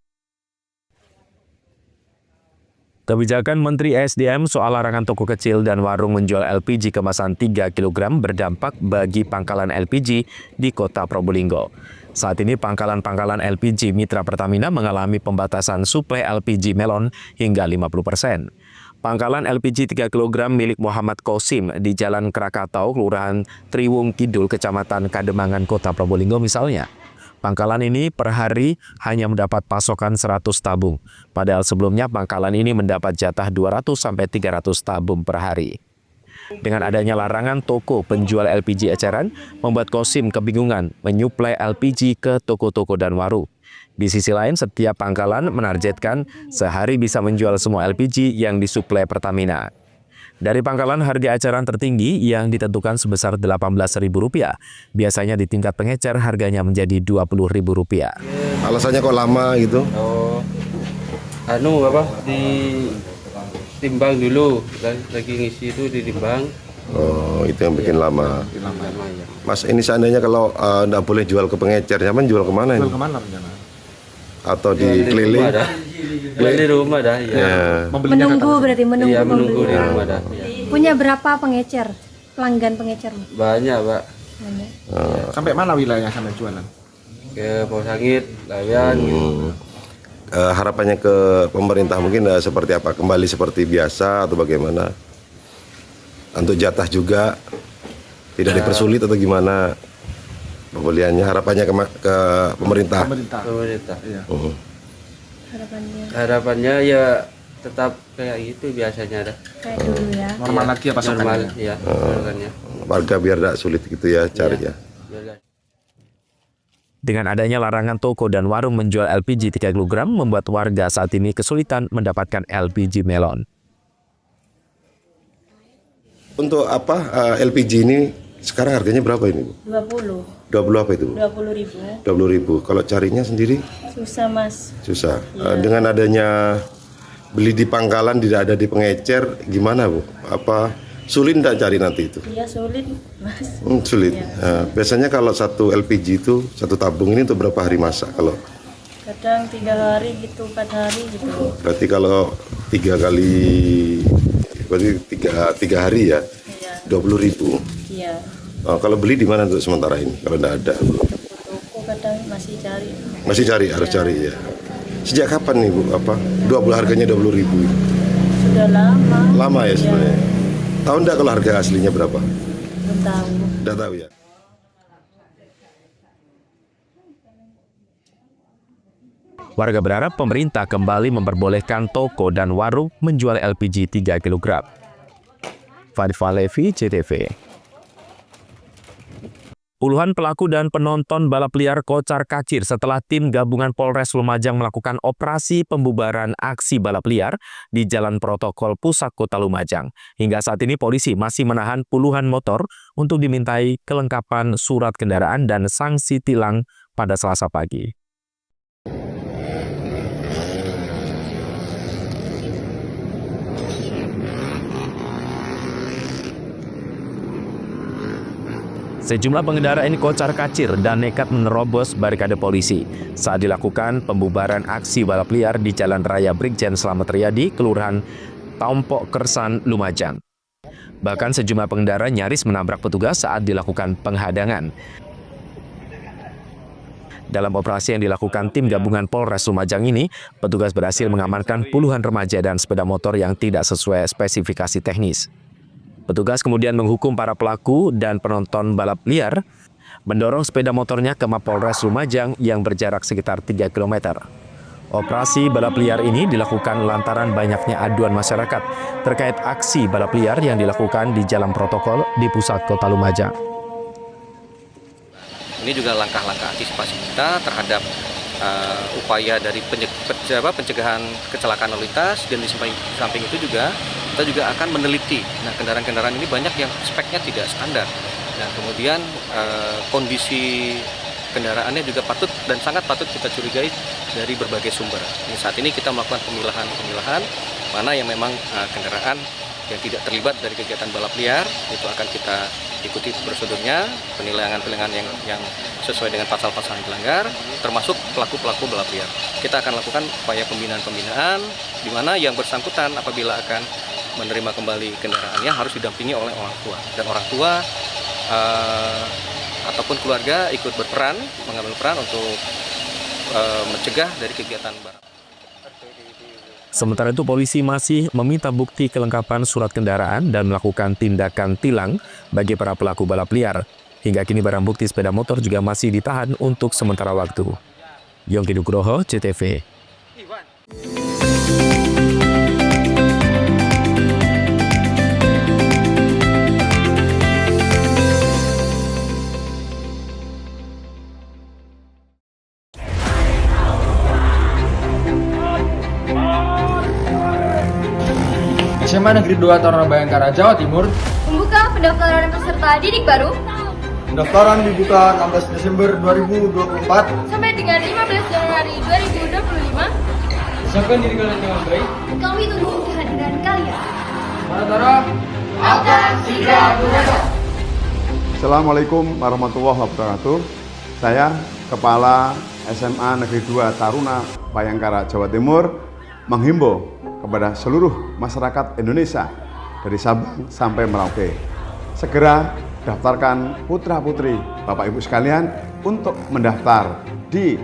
Kebijakan Menteri ESDM soal larangan toko kecil dan warung menjual LPG kemasan 3 kg berdampak bagi pangkalan LPG di Kota Probolinggo. Saat ini pangkalan-pangkalan LPG Mitra Pertamina mengalami pembatasan suplai LPG melon hingga 50%. Pangkalan LPG 3 kg milik Muhammad Kosim di Jalan Krakatau, Kelurahan Triwung Kidul, Kecamatan Kademangan, Kota Probolinggo misalnya. Pangkalan ini per hari hanya mendapat pasokan 100 tabung, padahal sebelumnya pangkalan ini mendapat jatah 200-300 tabung per hari. Dengan adanya larangan toko penjual LPG eceran, membuat Kosim kebingungan menyuplai LPG ke toko-toko dan warung. Di sisi lain, setiap pangkalan menargetkan sehari bisa menjual semua LPG yang disuplai Pertamina. Dari pangkalan, harga eceran tertinggi yang ditentukan sebesar Rp18.000. Biasanya di tingkat pengecer harganya menjadi Rp20.000. Alasannya kok lama gitu? Ditimbang dulu, lagi ngisi itu ditimbang. Oh, itu yang bikin lama. Mas, ini seandainya kalau nggak boleh jual ke pengecer, nyaman jual kemana ini? Jual kemana rencana? Atau di keliling? Jual di rumah dah. Ya. Menunggu berarti menunggu. Iya, menunggu di rumah dah. Punya berapa pengecer? Pelanggan pengecer? Banyak, Pak. Banyak. Sampai mana wilayah sampai jualan? Ke Pausangit, Layan. Harapannya ke pemerintah mungkin seperti apa? Kembali seperti biasa atau bagaimana? Untuk jatah juga tidak dipersulit atau gimana pembeliannya? Harapannya ke pemerintah. Pemerintah. Iya. Harapannya ya tetap kayak gitu biasanya dah. Kayak dulu ya. Normal lagi ya pasokannya. Normal, ya. Warga biar tidak sulit gitu ya cari ya. Dengan adanya larangan toko dan warung menjual LPG 3 kg, membuat warga saat ini kesulitan mendapatkan LPG melon. Untuk LPG ini Sekarang harganya berapa ini, Bu? 20. 20 apa itu, Bu? 20.000. 20.000. Kalau carinya sendiri? Susah, Mas. Susah. Iya. Dengan adanya beli di pangkalan tidak ada di pengecer, gimana, Bu? Apa sulit tidak cari nanti itu? Iya, sulit, Mas. Sulit. Iya. Nah, biasanya kalau satu LPG itu, satu tabung ini untuk berapa hari masak? Kalau Kadang 3 hari gitu, 4 hari gitu. berarti kalau 3 kali, berarti tiga hari ya? Iya. 20.000. Iya. Oh, kalau beli di mana untuk sementara ini? Kalau tidak ada, Toko kadang masih cari. masih cari, harus Iya. cari ya. Sejak kapan nih, Bu? Apa 20 harganya 20.000? Sudah lama. Lama ya Iya. sebenarnya. Tahu enggak kalau harga aslinya berapa? Belum tahu. Tidak tahu ya. Warga berharap pemerintah kembali memperbolehkan toko dan warung menjual LPG 3 kg. Fadifah Levi, CTV. Puluhan pelaku dan penonton balap liar kocar-kacir setelah tim gabungan Polres Lumajang melakukan operasi pembubaran aksi balap liar di Jalan Protokol Pusat Kota Lumajang. Hingga saat ini polisi masih menahan puluhan motor untuk dimintai kelengkapan surat kendaraan dan sanksi tilang pada Selasa pagi. Sejumlah pengendara ini kocar-kacir dan nekat menerobos barikade polisi saat dilakukan pembubaran aksi balap liar di Jalan Raya Brigjen Slamet Riyadi, Kelurahan Tompok Kersan, Lumajang. Bahkan sejumlah pengendara nyaris menabrak petugas saat dilakukan penghadangan. Dalam operasi yang dilakukan tim gabungan Polres Lumajang ini, petugas berhasil mengamankan puluhan remaja dan sepeda motor yang tidak sesuai spesifikasi teknis. Petugas kemudian menghukum para pelaku dan penonton balap liar, mendorong sepeda motornya ke Mapolres Lumajang yang berjarak sekitar 3 km. Operasi balap liar ini dilakukan lantaran banyaknya aduan masyarakat terkait aksi balap liar yang dilakukan di Jalan Protokol di pusat Kota Lumajang. Ini juga langkah-langkah antisipasi kita terhadap upaya dari pencegahan kecelakaan lalu lintas, dan di samping itu juga kita juga akan meneliti. Nah, kendaraan-kendaraan ini banyak yang speknya tidak standar, dan kemudian kondisi kendaraannya juga patut dan sangat patut kita curigai dari berbagai sumber. Saat ini kita melakukan pemilahan mana yang memang kendaraan yang tidak terlibat dari kegiatan balap liar, itu akan kita ikuti prosedurnya, penilaian yang sesuai dengan pasal-pasal yang dilanggar, termasuk pelaku-pelaku balap liar. Kita akan lakukan upaya pembinaan, di mana yang bersangkutan apabila akan menerima kembali kendaraannya harus didampingi oleh orang tua, dan orang tua ataupun keluarga ikut mengambil peran untuk mencegah dari kegiatan balap. Sementara itu polisi masih meminta bukti kelengkapan surat kendaraan dan melakukan tindakan tilang bagi para pelaku balap liar. Hingga kini barang bukti sepeda motor juga masih ditahan untuk sementara waktu. Yongki Nugroho, CTV. SMA Negeri 2 Taruna Bayangkara, Jawa Timur Membuka pendaftaran peserta didik baru Pendaftaran dibuka 16 Desember 2024 sampai dengan 15 Januari 2025. Siapkan diri kalian dengan baik. Kami tunggu kehadiran kalian. Para Tara akan segera berangkat. Assalamualaikum warahmatullahi wabarakatuh. Saya Kepala SMA Negeri 2 Taruna Bayangkara, Jawa Timur menghimbau kepada seluruh masyarakat Indonesia dari Sabang sampai Merauke, segera daftarkan putra-putri Bapak Ibu sekalian untuk mendaftar di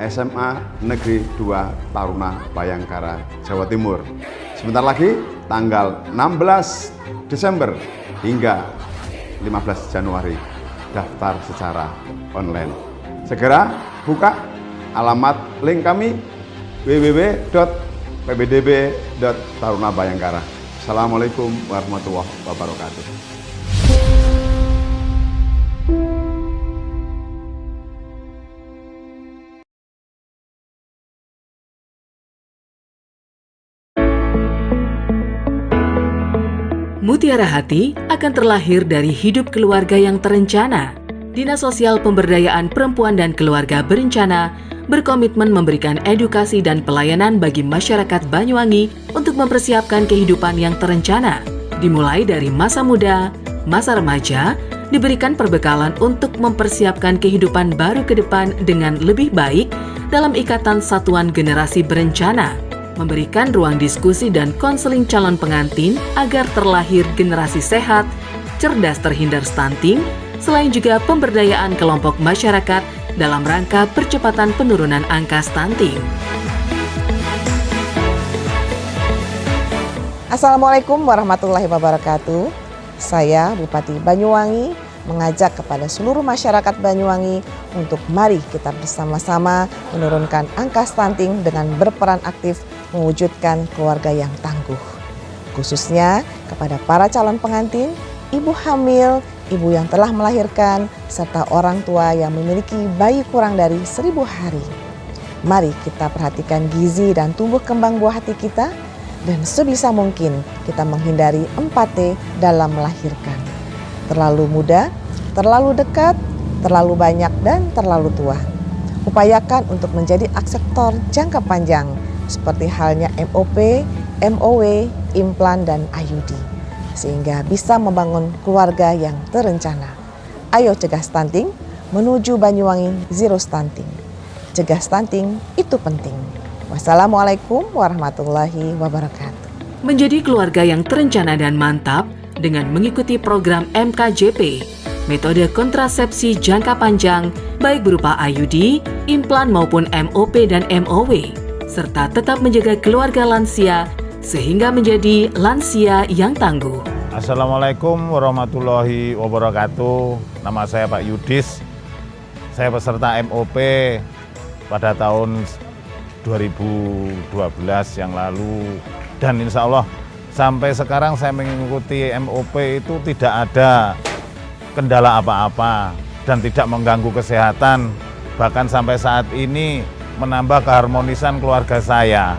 SMA Negeri 2 Taruna Bayangkara, Jawa Timur. Sebentar lagi tanggal 16 Desember hingga 15 Januari daftar secara online. Segera buka alamat link kami www.pbdb.tarunabayangkara. Assalamualaikum warahmatullahi wabarakatuh. Mutiara Hati akan terlahir dari hidup keluarga yang terencana. Dinas Sosial Pemberdayaan Perempuan dan Keluarga Berencana berkomitmen memberikan edukasi dan pelayanan bagi masyarakat Banyuwangi untuk mempersiapkan kehidupan yang terencana. Dimulai dari masa muda, masa remaja, diberikan perbekalan untuk mempersiapkan kehidupan baru ke depan dengan lebih baik dalam ikatan satuan generasi berencana. Memberikan ruang diskusi dan konseling calon pengantin agar terlahir generasi sehat, cerdas terhindar stunting, selain juga pemberdayaan kelompok masyarakat dalam rangka percepatan penurunan angka stunting. Assalamualaikum warahmatullahi wabarakatuh. Saya Bupati Banyuwangi mengajak kepada seluruh masyarakat Banyuwangi untuk mari kita bersama-sama menurunkan angka stunting dengan berperan aktif mewujudkan keluarga yang tangguh. Khususnya kepada para calon pengantin, ibu hamil, ibu yang telah melahirkan, serta orang tua yang memiliki bayi kurang dari 1000 hari. Mari kita perhatikan gizi dan tumbuh kembang buah hati kita, dan sebisa mungkin kita menghindari 4T dalam melahirkan. Terlalu muda, terlalu dekat, terlalu banyak, dan terlalu tua. Upayakan untuk menjadi akseptor jangka panjang, seperti halnya MOP, MOW, implan, dan IUD, sehingga bisa membangun keluarga yang terencana. Ayo cegah stunting, menuju Banyuwangi Zero Stunting. Cegah stunting itu penting. Wassalamualaikum warahmatullahi wabarakatuh. Menjadi keluarga yang terencana dan mantap dengan mengikuti program MKJP, metode kontrasepsi jangka panjang, baik berupa IUD, implan maupun MOP dan MOW, serta tetap menjaga keluarga lansia sehingga menjadi lansia yang tangguh. Assalamualaikum warahmatullahi wabarakatuh. Nama saya Pak Yudis. Saya peserta MOP pada tahun 2012 yang lalu. Dan insya Allah sampai sekarang saya mengikuti MOP itu tidak ada kendala apa-apa dan tidak mengganggu kesehatan. Bahkan sampai saat ini menambah keharmonisan keluarga saya.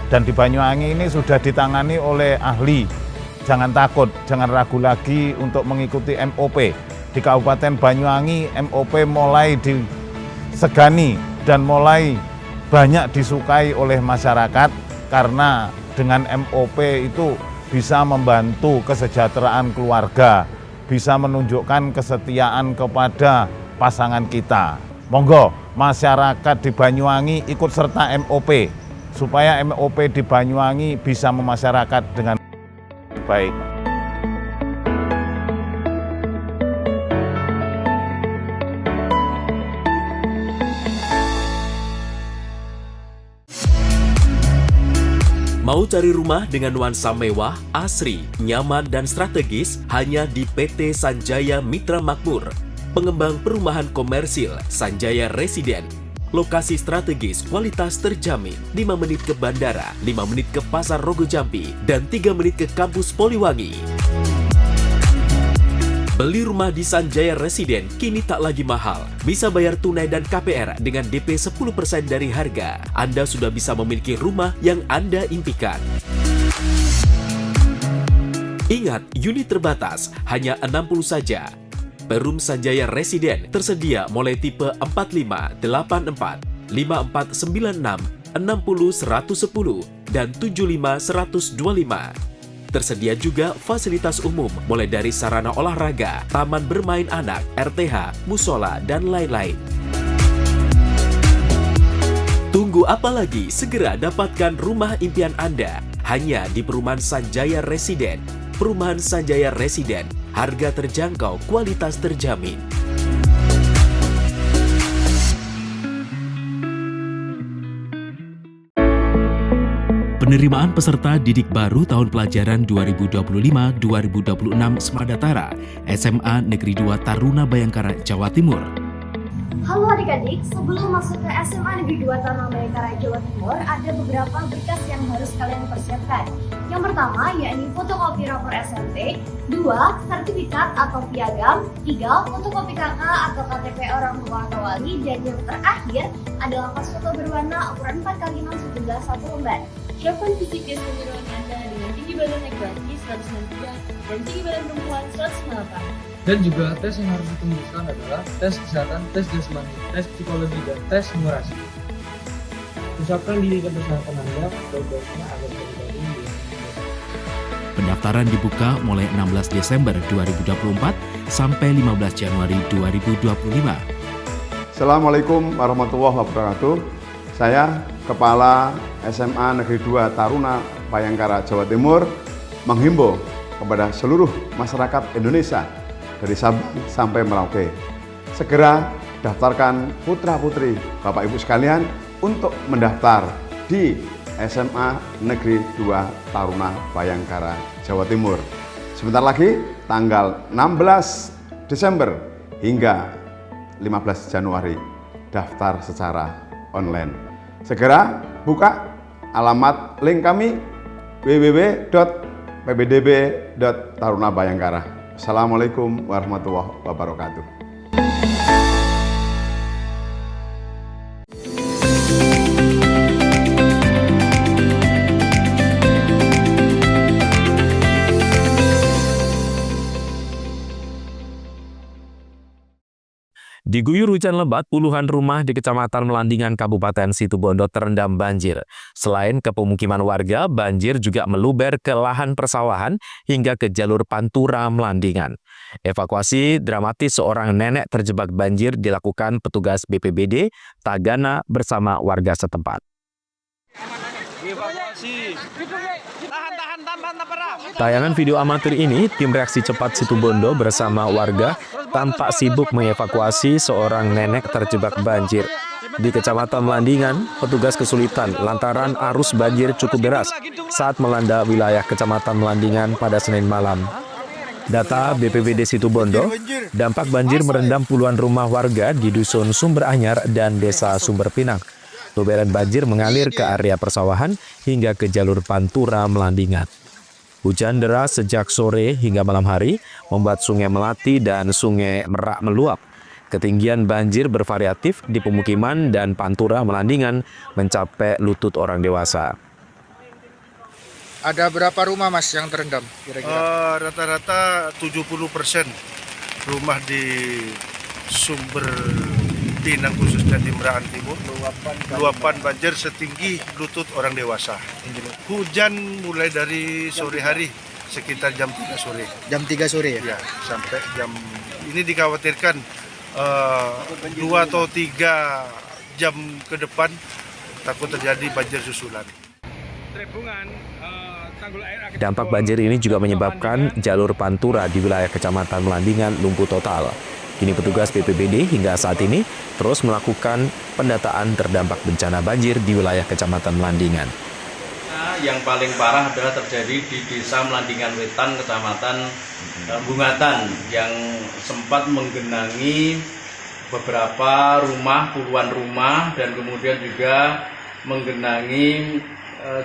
Dan di Banyuwangi ini sudah ditangani oleh ahli. Jangan takut, jangan ragu lagi untuk mengikuti MOP. Di Kabupaten Banyuwangi, MOP mulai disegani dan mulai banyak disukai oleh masyarakat karena dengan MOP itu bisa membantu kesejahteraan keluarga, bisa menunjukkan kesetiaan kepada pasangan kita. Monggo masyarakat di Banyuwangi ikut serta MOP supaya MOP di Banyuwangi bisa memasyarakat dengan baik. Mau cari rumah dengan nuansa mewah, asri, nyaman, dan strategis hanya di PT Sanjaya Mitra Makmur. Pengembang perumahan komersil Sanjaya Residen. Lokasi strategis, kualitas terjamin. 5 menit ke bandara, 5 menit ke Pasar Rogo Jambi, dan 3 menit ke kampus Poliwangi. Beli rumah di Sanjaya Residen kini tak lagi mahal. Bisa bayar tunai dan KPR dengan DP 10% dari harga. Anda sudah bisa memiliki rumah yang Anda impikan. Ingat, unit terbatas, hanya 60 saja. Perum Sanjaya Residen tersedia mulai tipe 45, 84, 5496, 60 110, dan 75 125. Tersedia juga fasilitas umum mulai dari sarana olahraga, taman bermain anak, RTH, musola, dan lain-lain. Tunggu apa lagi? Segera dapatkan rumah impian Anda hanya di Perumahan Sanjaya Residen. Perumahan Sanjaya Residen, harga terjangkau, kualitas terjamin. Penerimaan peserta didik baru tahun pelajaran 2025-2026 Semadatara SMA Negeri 2 Taruna Bayangkara, Jawa Timur. Halo adik-adik, sebelum masuk ke SMA Negeri 2 Taruna Bayangkara, Jawa Timur, ada beberapa berkas yang harus kalian persiapkan. Yang pertama, yakni fotokopi rapor SMP, 2. Sertifikat atau piagam, 3. Fotokopi KK atau KTP orang tua atau wali, dan yang terakhir adalah pas foto berwarna ukuran 4x6 17 1 lembar. Siapkan fisik dan penyerahan Anda dengan tinggi badan laki-laki 163 dan tinggi badan perempuan 198. Dan juga tes yang harus ditembuskan adalah tes kesehatan, tes jasmani, tes psikologi, dan tes numerasi. Usahakan diri ke kesehatan Anda, sebaiknya agar terjadi. Pendaftaran dibuka mulai 16 Desember 2024 sampai 15 Januari 2025. Assalamualaikum warahmatullahi wabarakatuh. Saya Kepala SMA Negeri 2 Taruna Bayangkara, Jawa Timur, menghimbau kepada seluruh masyarakat Indonesia dari Sabang sampai Merauke, segera daftarkan putra-putri Bapak Ibu sekalian untuk mendaftar di SMA Negeri 2 Taruna Bayangkara, Jawa Timur. Sebentar lagi tanggal 16 Desember hingga 15 Januari, daftar secara online. Segera buka alamat link kami www.pbdb.tarunabayangkara. Assalamualaikum warahmatullahi wabarakatuh. Diguyur hujan lebat, puluhan rumah di Kecamatan Melandingan, Kabupaten Situbondo terendam banjir. Selain ke pemukiman warga, banjir juga meluber ke lahan persawahan hingga ke jalur Pantura Melandingan. Evakuasi dramatis seorang nenek terjebak banjir dilakukan petugas BPBD Tagana bersama warga setempat. Tayangan video amatir ini, tim reaksi cepat Situbondo bersama warga tampak sibuk mengevakuasi seorang nenek terjebak banjir. Di Kecamatan Melandingan, petugas kesulitan lantaran arus banjir cukup deras saat melanda wilayah Kecamatan Melandingan pada Senin malam. Data BPBD Situbondo, dampak banjir merendam puluhan rumah warga di Dusun Sumber Anyar dan Desa Sumber Pinang. Luberan banjir mengalir ke area persawahan hingga ke jalur Pantura Melandingan. Hujan deras sejak sore hingga malam hari membuat Sungai Melati dan Sungai Merak meluap. Ketinggian banjir bervariatif di pemukiman dan Pantura Melandingan mencapai lutut orang dewasa. Ada berapa rumah Mas yang terendam kira-kira? Rata-rata 70% rumah di Sumber Pinang khususnya di Merahan Timur, luapan banjir setinggi lutut orang dewasa. Hujan mulai dari sore hari sekitar jam 3 sore. Jam 3 sore ya? Ya, sampai jam ini dikhawatirkan 2 atau 3 jam ke depan takut terjadi banjir susulan. Dampak banjir ini juga menyebabkan jalur Pantura di wilayah Kecamatan Melandingan lumpuh total. Kini petugas BPBD hingga saat ini terus melakukan pendataan terdampak bencana banjir di wilayah Kecamatan Melandingan. Yang paling parah adalah terjadi di Desa Melandingan Wetan, Kecamatan Bungatan, yang sempat menggenangi beberapa rumah, puluhan rumah, dan kemudian juga menggenangi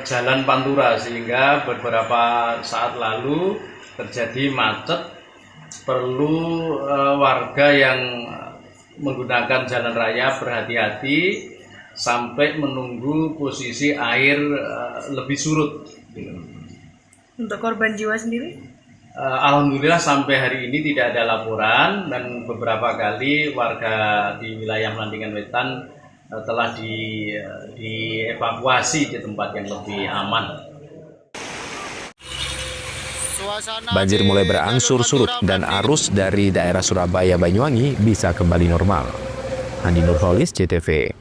jalan Pantura, sehingga beberapa saat lalu terjadi macet. Perlu warga yang menggunakan jalan raya berhati-hati sampai menunggu posisi air lebih surut. Untuk korban jiwa sendiri? Alhamdulillah sampai hari ini tidak ada laporan, dan beberapa kali warga di wilayah Melandingan Wetan telah dievakuasi di tempat yang lebih aman. Banjir mulai berangsur surut dan arus dari daerah Surabaya Banyuwangi bisa kembali normal. Andi Nurholis, CTV.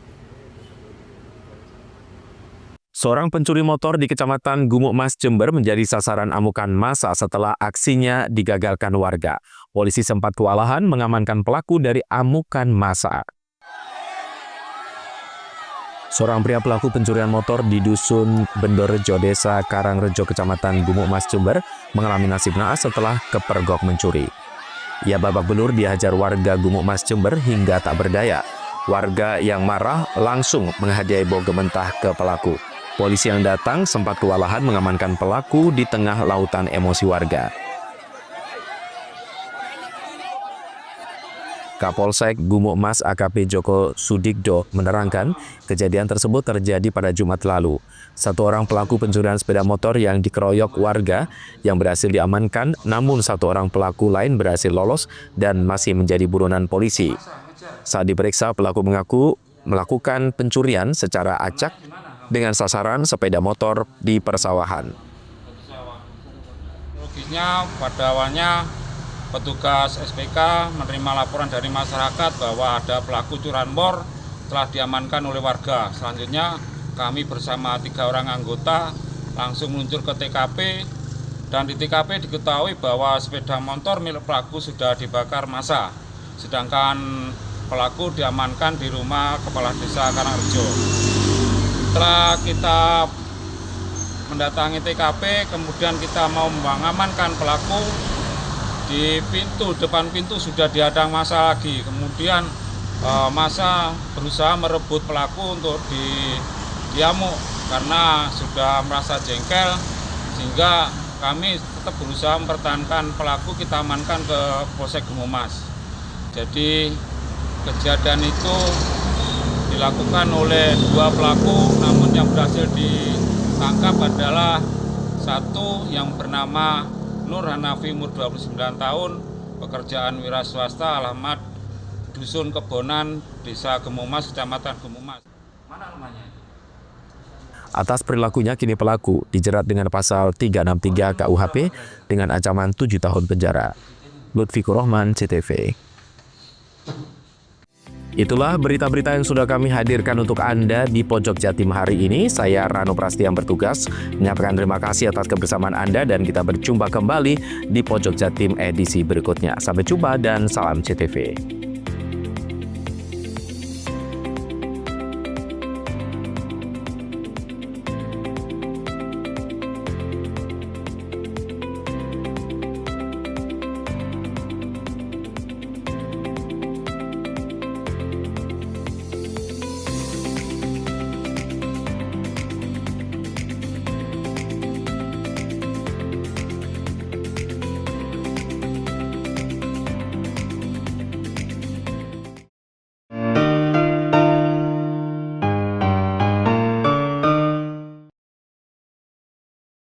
Seorang pencuri motor di Kecamatan Gumuk Mas, Jember menjadi sasaran amukan massa setelah aksinya digagalkan warga. Polisi sempat kewalahan mengamankan pelaku dari amukan massa. Seorang pria pelaku pencurian motor di Dusun Bendorejo, Desa Karangrejo, Kecamatan Gumuk Mas, Jember, mengalami nasib naas setelah kepergok mencuri. Ia babak belur dihajar warga Gumuk Mas, Jember hingga tak berdaya. Warga yang marah langsung menghadiahi bogem mentah ke pelaku. Polisi yang datang sempat kewalahan mengamankan pelaku di tengah lautan emosi warga. Kapolsek Gumuk Mas AKP Joko Sudikdo menerangkan kejadian tersebut terjadi pada Jumat lalu. Satu orang pelaku pencurian sepeda motor yang dikeroyok warga yang berhasil diamankan, namun satu orang pelaku lain berhasil lolos dan masih menjadi buronan polisi. Saat diperiksa, pelaku mengaku melakukan pencurian secara acak dengan sasaran sepeda motor di persawahan. Logisnya pada awalnya petugas SPK menerima laporan dari masyarakat bahwa ada pelaku curanmor bor telah diamankan oleh warga. Selanjutnya kami bersama 3 orang anggota langsung meluncur ke TKP dan di TKP diketahui bahwa sepeda motor milik pelaku sudah dibakar massa. Sedangkan pelaku diamankan di rumah Kepala Desa Karangrejo. Setelah kita mendatangi TKP, kemudian kita mau mengamankan pelaku. Di depan pintu sudah dihadang massa lagi. Kemudian massa berusaha merebut pelaku untuk diamuk karena sudah merasa jengkel, sehingga kami tetap berusaha mempertahankan pelaku, kita amankan ke Polsek Gumuk Mas. Jadi kejadian itu dilakukan oleh 2 pelaku, namun yang berhasil ditangkap adalah satu yang bernama Nur Hanafi, umur 29 tahun, pekerjaan wira swasta, alamat Dusun Kebonan, Desa Gumuk Mas, Kecamatan Gumuk Mas. Mana rumahnya? Atas perilakunya, kini pelaku dijerat dengan pasal 363 KUHP dengan ancaman 7 tahun penjara. Lutfikur Rahman, CTV. Itulah berita-berita yang sudah kami hadirkan untuk Anda di Pojok Jatim hari ini. Saya Rano Prastia yang bertugas menyatakan terima kasih atas kebersamaan Anda dan kita berjumpa kembali di Pojok Jatim edisi berikutnya. Sampai jumpa dan salam CTV.